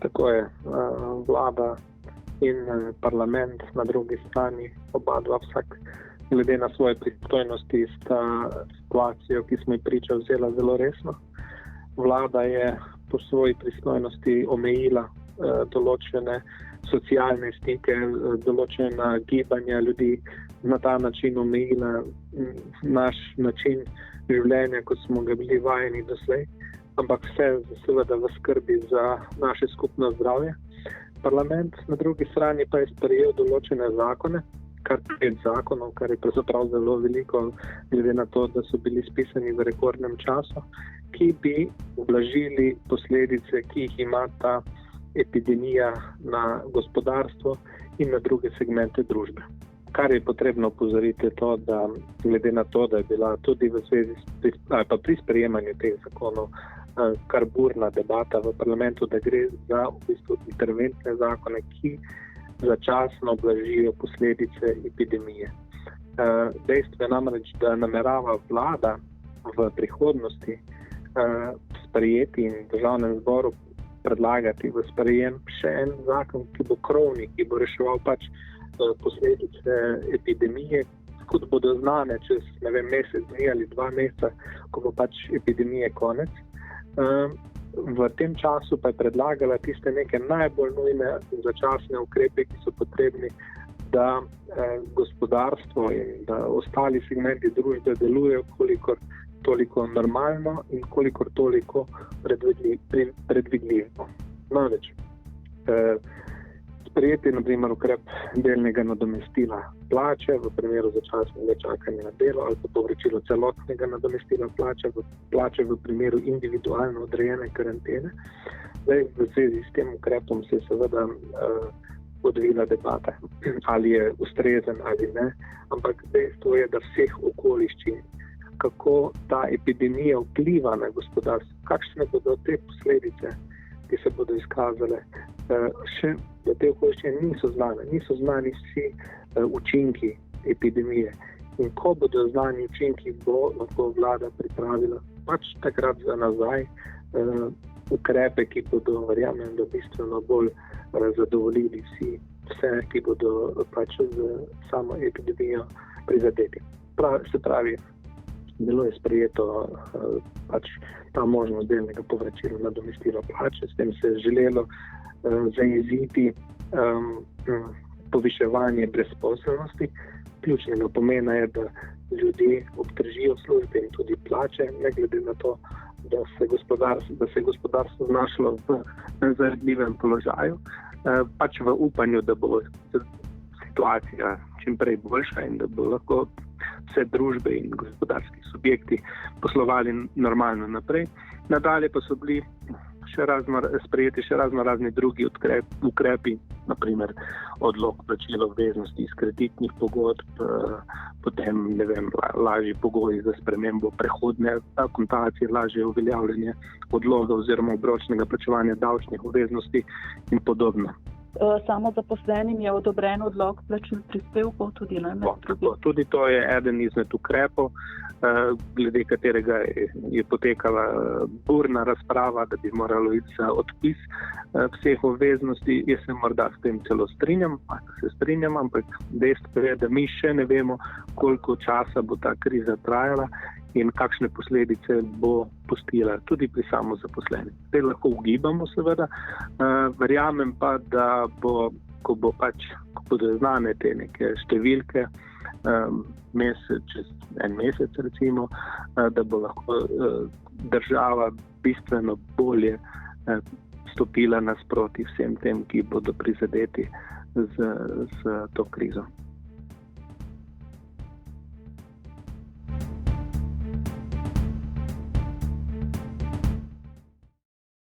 Tako je, vlada in parlament na drugi strani, oba dva vsak glede na svoje pristojnosti sta situacijo, ki smo ji priča, vzela zelo resno. Vlada je po svoji pristojnosti omejila določene socialne stike, določena gibanja ljudi, na ta način omejila naš način življenja, kot smo ga bili vajeni doslej, ampak vse seveda v skrbi za naše skupno zdravje. Parlament na drugi strani pa je sprejel določene zakone, kar 5 zakonov, kar je pravzaprav zelo veliko, glede na to, da so bili spisani v rekordnem času, ki bi ublažili posledice, ki jih ima ta epidemija na gospodarstvo in na druge segmente družbe. Kar je potrebno opozoriti je to, da glede na to, da je bila tudi v zvezi pri sprejemanju teh zakonov kar burna debata v parlamentu, da gre za v bistvu interventne zakone, ki začasno blažijo posledice epidemije. Dejstvo je namreč, da namerava vlada v prihodnosti sprejeti in Državnem zboru predlagati v sprejem še en zakon, ki bo krovni, ki bo reševal posledice epidemije, kot bodo znane čez mesec, dni ali 2 meseca, ko bo epidemije konec. V tem času pa je predlagala tiste neke najbolj nujne začasne ukrepe, ki so potrebni, da gospodarstvo in da ostali segmenti družbe delujejo kolikor toliko normalno in kolikor toliko predvidljivo. Namreč, sprejeti je na primer ukrep delnega nadomestila plače v primeru začasnega čakanja na delo ali pa povračilo celotnega nadomestila plače v primeru individualno odrejene karantene. Zdaj, v zvezi s tem ukrepom se je seveda odvila debata, ali je ustrezen ali ne, ampak dejstvo je, da vseh okoliščin, kako ta epidemija vpliva na gospodarstvo, kakšne bodo te posledice, ki se bodo izkazale, še da te okoliščine niso znani vsi učinki epidemije. In ko bodo znani učinki, bo lahko vlada pripravila takrat za nazaj ukrepe, ki bodo, verjamem, da bistveno bolj zadovoljili vse, ki bodo z samo epidemijo prizadeti. Se pravi, bilo je sprejeto ta možnost delnega povračila nadomestila plače, s tem se je želelo zajeziti poviševanje brezposelnosti. Ključnega pomena je, da ljudje obdržijo službe in tudi plače, ne glede na to, da se je gospodarstvo znašlo v nezavidljivem položaju, v upanju, da bo situacija čim prej boljša in da bo lahko vse družbe in gospodarski subjekti poslovali normalno naprej. Nadalje pa so bili sprejeti še razni drugi ukrepi, naprimer odlog plačila obveznosti iz kreditnih pogodb, potem lažji pogoji za spremembo prehodne akontacije, lažje uveljavljanje odloga oziroma obročnega plačevanja davčnih obveznosti in podobno. Samozaposlenim je odobren odlog plačil prispevkov tudi na Tudi to je eden izmed ukrepov, glede katerega je potekala burna razprava, da bi moralo iti za odpis vseh obveznosti. Jaz se morda s tem celo strinjam, ampak dejstvo je, da mi še ne vemo, koliko časa bo ta kriza trajala in kakšne posledice bo pustila tudi pri samozaposlenih. Te lahko ugibamo seveda, verjamem pa, da ko bodo znane te neke številke, čez en mesec recimo, da bo lahko država bistveno bolje stopila nasproti vsem tem, ki bodo prizadeti z to krizo.